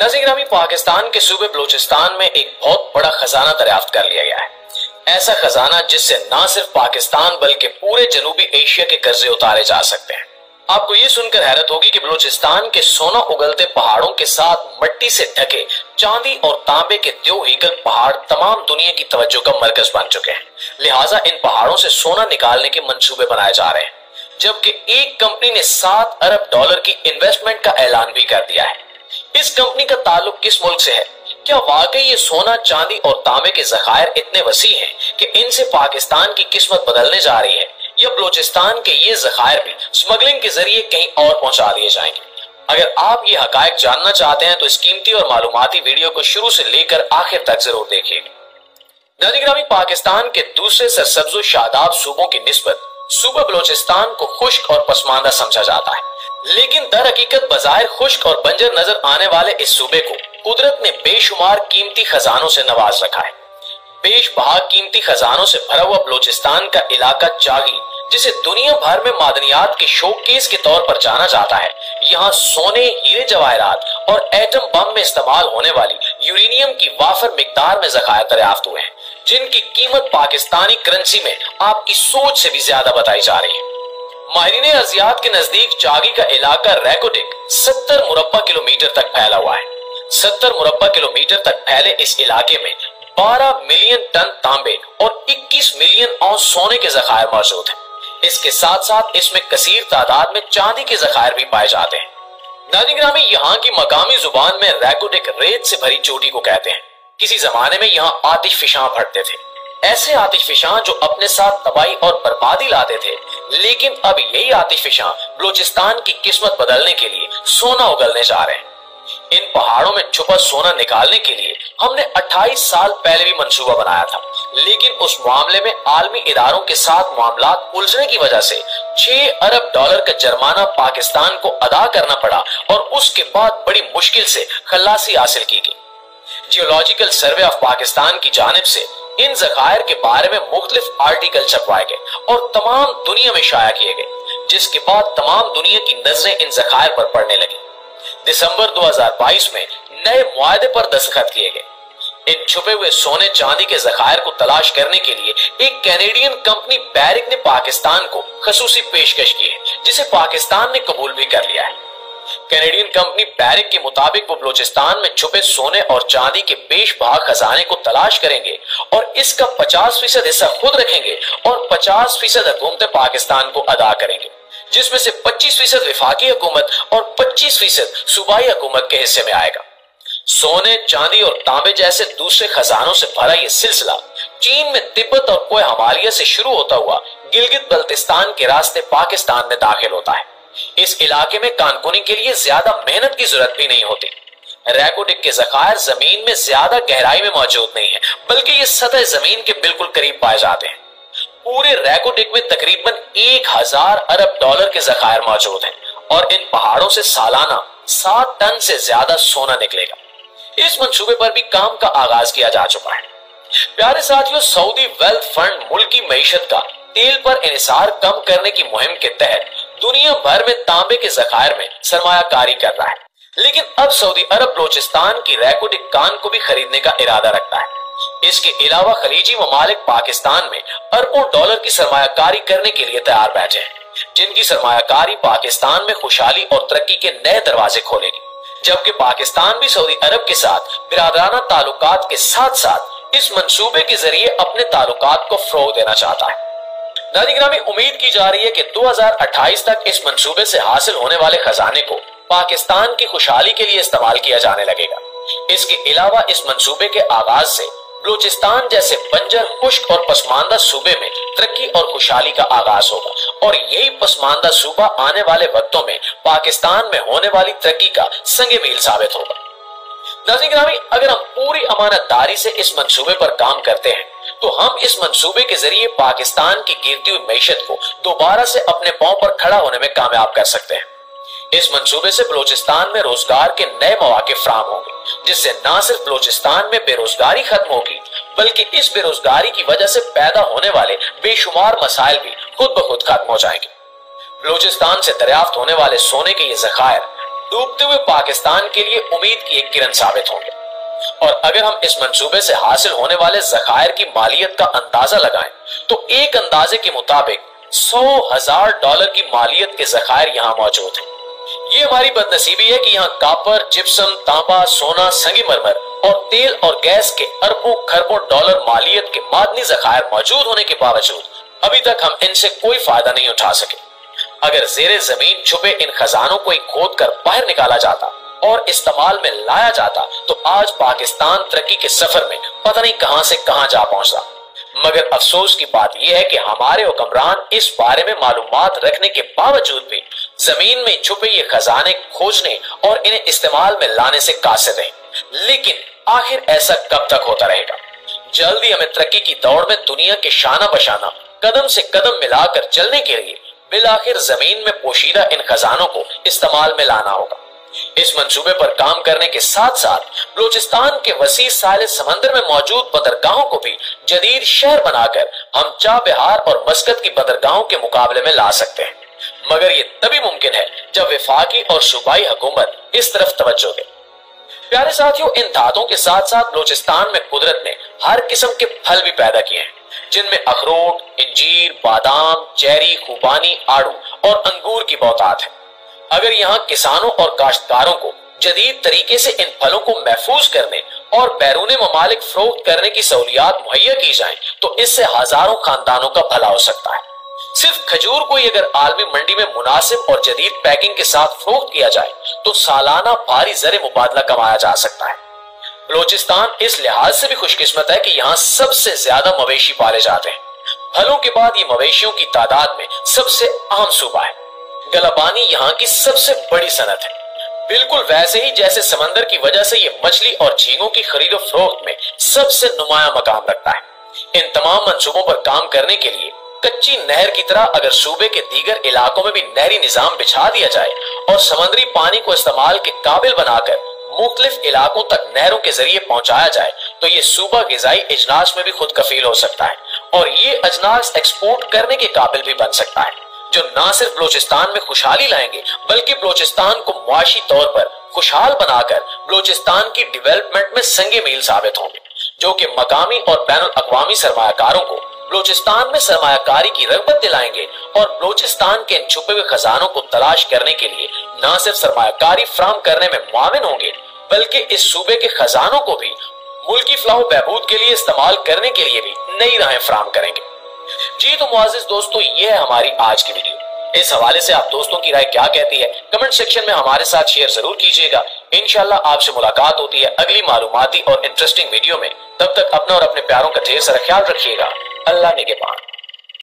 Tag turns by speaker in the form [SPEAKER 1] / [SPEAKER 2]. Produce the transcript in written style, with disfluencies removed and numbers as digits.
[SPEAKER 1] नाज़रीन ग्रामी, पाकिस्तान के सूबे बलूचिस्तान में एक बहुत बड़ा खजाना दरियाफ्त कर लिया गया है। ऐसा खजाना जिससे न सिर्फ पाकिस्तान बल्कि पूरे जनूबी एशिया के कर्जे उतारे जा सकते हैं। आपको ये सुनकर हैरत होगी कि बलूचिस्तान के सोना उगलते पहाड़ों के साथ मट्टी से ढके चांदी और तांबे के देव हीकल पहाड़ तमाम दुनिया की तवज्जो का मरकज बन चुके हैं। लिहाजा इन पहाड़ों से सोना निकालने के मंसूबे बनाए जा रहे हैं, जबकि एक कंपनी ने $7 अरब की इन्वेस्टमेंट का ऐलान भी कर दिया है। इस कंपनी का ताल्लुक किस मुल्क से है? क्या वाकई ये सोना, चांदी और तांबे के ज़खायर इतने वसी हैं कि इनसे पाकिस्तान की किस्मत बदलने जा रही है, या बलूचिस्तान के ये ज़खायर भी स्मगलिंग के जरिए कहीं और पहुंचा दिए जाएंगे? अगर आप ये हकायक जानना चाहते हैं तो इस कीमती और मालूमाती वीडियो को शुरू से लेकर आखिर तक जरूर देखिएगा। नाज़रीन ग्रामी, पाकिस्तान के दूसरे सरसब्ज़ शादाब सूबों की निस्बत सूबा बलूचिस्तान को खुश्क और पसमानदा समझा जाता है, लेकिन दर हकीकत बज़ाहिर खुश्क और बंजर नजर आने वाले इस सूबे को कुदरत ने बेशुमार कीमती खजानों से नवाज रखा है। बेशबहा कीमती खजानों से भरा हुआ बलूचिस्तान का इलाका चागी, जिसे दुनिया भर में मादनियात के शोकेस के तौर पर जाना जाता है, यहाँ सोने, हीरे जवाहरात और एटम बम में इस्तेमाल होने वाली यूरेनियम की वाफर मिकदार में ज़खायर दरियाफ्त हुए हैं, जिनकी कीमत पाकिस्तानी करेंसी में आपकी सोच से भी ज्यादा बताई जा रही है। माहिरीन अर्जियात के नजदीक चागी का इलाका रैकोटिक 70 मुरब्बा किलोमीटर तक फैला हुआ है। 70 मुरब्बा किलोमीटर तक फैले इस इलाके में 12 मिलियन टन तांबे और 21 मिलियन औंस सोने के ज़खायर मौजूद हैं। इसके साथ साथ इसमें कसीर तादाद में चांदी के ज़खायर भी पाए जाते हैं। नाज़रीन ग्रामी, यहाँ की मकामी जुबान में रैकोटिक रेत से भरी चोटी को कहते हैं। किसी जमाने में यहाँ आतिश फिशां फटते थे, ऐसे आतिश फिशां जो अपने साथ तबाही और बर्बादी लाते थे, लेकिन अब यही आतिश फिशां बलूचिस्तान की किस्मत बदलने के लिए सोना उगलने जा रहे हैं। इन पहाड़ों में छुपा सोना निकालने के लिए हमने 28 साल पहले भी मंसूबा बनाया था, लेकिन उस मामले में आलमी इदारों के साथ मामलात उलझने की वजह से $6 अरब का जुर्माना पाकिस्तान को अदा करना पड़ा और उसके बाद बड़ी मुश्किल से खलासी हासिल की गई। जियोलॉजिकल सर्वे ऑफ पाकिस्तान की जानिब से इन ज़खायर के बारे में मुख्तलिफ आर्टिकल छपवाए गए और तमाम दुनिया में शाया किए गए, जिसके बाद तमाम दुनिया की नजरें इन ज़खायर पर पड़ने लगी। दिसंबर 2022 में नए मुआहदे पर दस्तखत किए गए। इन छुपे हुए सोने चांदी के ज़खायर को तलाश करने के लिए एक कैनेडियन कंपनी बैरिक ने पाकिस्तान को खसूसी पेशकश की है, जिसे पाकिस्तान ने कबूल भी कर लिया है। कैनेडियन कंपनी बैरिक के मुताबिक वो बलूचिस्तान में छुपे सोने और चांदी के बेशबहा खजाने को तलाश करेंगे और इसका 50% हिस्सा खुद रखेंगे और 50% हुकूमत पाकिस्तान को अदा करेंगे, जिसमें से 25% विफाकी हुकूमत और 25% सूबाई हुकूमत के हिस्से में आएगा। सोने, चांदी और तांबे जैसे दूसरे खजानों से भरा यह सिलसिला चीन में तिब्बत और कोह हिमालय से शुरू होता हुआ गिलगित बल्तिस्तान के रास्ते पाकिस्तान में दाखिल होता है। इस इलाके में कानकुनी के लिए ज्यादा मेहनत की जरूरत भी नहीं होती। रैकोटिक के ज़खायर जमीन में ज्यादा गहराई में मौजूद नहीं है, बल्कि ये सतह जमीन के बिल्कुल करीब पाए जाते हैं। पूरे रैकोटिक में तकरीबन $1000 अरब के ज़खायर मौजूद हैं और इन पहाड़ों से सालाना 7 टन से ज्यादा सोना निकलेगा। इस मंसूबे पर भी काम का आगाज किया जा चुका है। प्यारे साथियों, सऊदी वेल्थ फंड मुल्की मईशत का तेल पर इन्हिसार कम करने की मुहिम के तहत दुनिया भर में तांबे के ज़खायर में सरमायाकारी कर रहा है, लेकिन अब सऊदी अरब बलूचिस्तान की रैकोटिक कान को भी खरीदने का इरादा रखता है। इसके अलावा खलीजी ममालिक पाकिस्तान में अरबों डॉलर की सरमायाकारी करने के लिए तैयार बैठे हैं, जिनकी सरमायाकारी पाकिस्तान में खुशहाली और तरक्की के नए दरवाजे खोलेगी, जबकि पाकिस्तान भी सऊदी अरब के साथ बिरादराना ताल्लुकात के साथ साथ इस मंसूबे के जरिए अपने ताल्लुकात को फ़रोग़ देना चाहता है। नाज़रीन ग्रामी, उम्मीद की जा रही है कि 2028 तक इस मंसूबे से हासिल होने वाले खजाने को पाकिस्तान की खुशहाली के लिए इस्तेमाल किया जाने लगेगा। इसके अलावा इस मंसूबे के आगाज से बलूचिस्तान जैसे बंजर, खुश्क और पसमानदा सूबे में तरक्की और खुशहाली का आगाज होगा और यही पसमानदा सूबा आने वाले वक्तों में पाकिस्तान में होने वाली तरक्की का संगे मील साबित होगा। नाज़रीन ग्रामी, अगर हम पूरी अमानतदारी से इस मंसूबे पर काम करते हैं तो हम इस मंसूबे के जरिए पाकिस्तान की गिरती हुई मईशत को दोबारा से अपने पांव पर खड़ा होने में कामयाब कर सकते हैं। इस मंसूबे से बलूचिस्तान में रोजगार के नए मौके फराहम होंगे, जिससे न सिर्फ बलूचिस्तान में बेरोजगारी खत्म होगी, बल्कि इस बेरोजगारी की वजह से पैदा होने वाले बेशुमार मसाइल भी खुद ब खुद खत्म हो जाएंगे। बलूचिस्तान से दरियाफ्त होने वाले सोने के ये ज़खायर डूबते हुए पाकिस्तान के लिए उम्मीद की एक किरण साबित होंगे। और अगर हम इस मंसूबे से हासिल होने वाले ज़खायर की मालियत का अंदाजा लगाएं तो एक अंदाजे के मुताबिक $100,000 की मालियत के ज़खायर यहाँ मौजूद हैं। ये हमारी बदनसीबी है कि यहाँ कापर, जिप्सम, तांबा, सोना, संगमरमर और तेल और गैस के अरबों खरबों डॉलर मालियत के मादनी ज़खायर मौजूद होने के बावजूद अभी तक हम इनसे कोई फायदा नहीं उठा सके। अगर ज़ेरे जमीन छुपे इन खजानों को खोद कर बाहर निकाला जाता और इस्तेमाल में लाया जाता तो आज पाकिस्तान तरक्की के सफर में पता नहीं कहां से कहां जा पहुंचता। मगर अफसोस की बात यह है कि हमारे हुक्मरान इस बारे में मालूमात रखने के बावजूद भी जमीन में छुपे ये खजाने खोजने और इन्हें इस्तेमाल में लाने से कासिर हैं। लेकिन आखिर ऐसा कब तक होता रहेगा? जल्दी हमें तरक्की की दौड़ में दुनिया के शाना बशाना कदम से कदम मिलाकर चलने के लिए बिलाखिर जमीन में पोशीदा इन खजानों को इस्तेमाल में लाना होगा। इस मंसूबे पर काम करने के साथ साथ बलूचिस्तान के वसी साहिल समंदर में मौजूद बंदरगाहों को भी जदीद शहर बनाकर हम चाबहार और मस्कत की बंदरगाहों के मुकाबले में ला सकते हैं। मगर ये तभी मुमकिन है जब वफाकी और सूबाई हुकूमत इस तरफ तवज्जो दे। प्यारे साथियों, इन धातों के साथ साथ बलूचिस्तान में कुदरत ने हर किस्म के फल भी पैदा किए हैं, जिनमें अखरोट, इंजीर, बादाम, चेरी, खुबानी, आड़ू और अंगूर की बहुतात है। अगर यहाँ किसानों और काश्तकारों को जदीद तरीके से इन फलों को महफूज करने और बैरून ममालिक फरोख्त करने की सहूलियात मुहैया की जाए तो इससे हजारों खानदानों का भला हो सकता है। सिर्फ खजूर को अगर आलमी मंडी में मुनासिब और जदीद पैकिंग के साथ फरोख्त किया जाए तो सालाना भारी ज़र मुबादला कमाया जा सकता है। बलूचिस्तान इस लिहाज से भी खुशकिस्मत है कि यहाँ सबसे ज्यादा मवेशी पाले जाते हैं। फलों के बाद ये मवेशियों की तादाद में सबसे अहम सूबा है। गलाबानी यहाँ की सबसे बड़ी सनत है, बिल्कुल वैसे ही जैसे समंदर की वजह से ये मछली और झींगों की खरीदो फरोख्त में सबसे नुमाया मकाम रखता है। इन तमाम मंसूबों पर काम करने के लिए कच्ची नहर की तरह अगर सूबे के दीगर इलाकों में भी नहरी निजाम बिछा दिया जाए और समुद्री पानी को इस्तेमाल के काबिल बनाकर मुख्तलिफ इलाकों तक नहरों के जरिए पहुंचाया जाए तो ये सूबा गिजाई इजनास में भी खुद कफील हो सकता है और ये अजनास एक्सपोर्ट करने के काबिल भी बन सकता है, जो न सिर्फ बलूचिस्तान में खुशहाली लाएंगे बल्कि बलूचिस्तान को मुआशी तौर पर खुशहाल बनाकर बलूचिस्तान की डेवलपमेंट में संगे मील साबित होंगे, जो कि मकामी और बैनुल अक़वामी सरमायाकारों को बलूचिस्तान में सरमायाकारी की रग़बत दिलाएंगे और बलूचिस्तान के इन छुपे हुए खजानों को तलाश करने के लिए न सिर्फ सरमायाकारी फराहम करने में मुआविन होंगे बल्कि इस सूबे के खजानों को भी मुल्की फलाह बहबूद के लिए इस्तेमाल करने के लिए भी नई राहें फराहम करेंगे। जी तो मुआज़िज़ दोस्तों, ये है हमारी आज की वीडियो। इस हवाले से आप दोस्तों की राय क्या कहती है कमेंट सेक्शन में हमारे साथ शेयर जरूर कीजिएगा। इंशाल्लाह आपसे मुलाकात होती है अगली मालूमाती और इंटरेस्टिंग वीडियो में। तब तक अपना और अपने प्यारों का ढेर सारा ख्याल रखिएगा। अल्लाह निगहबान।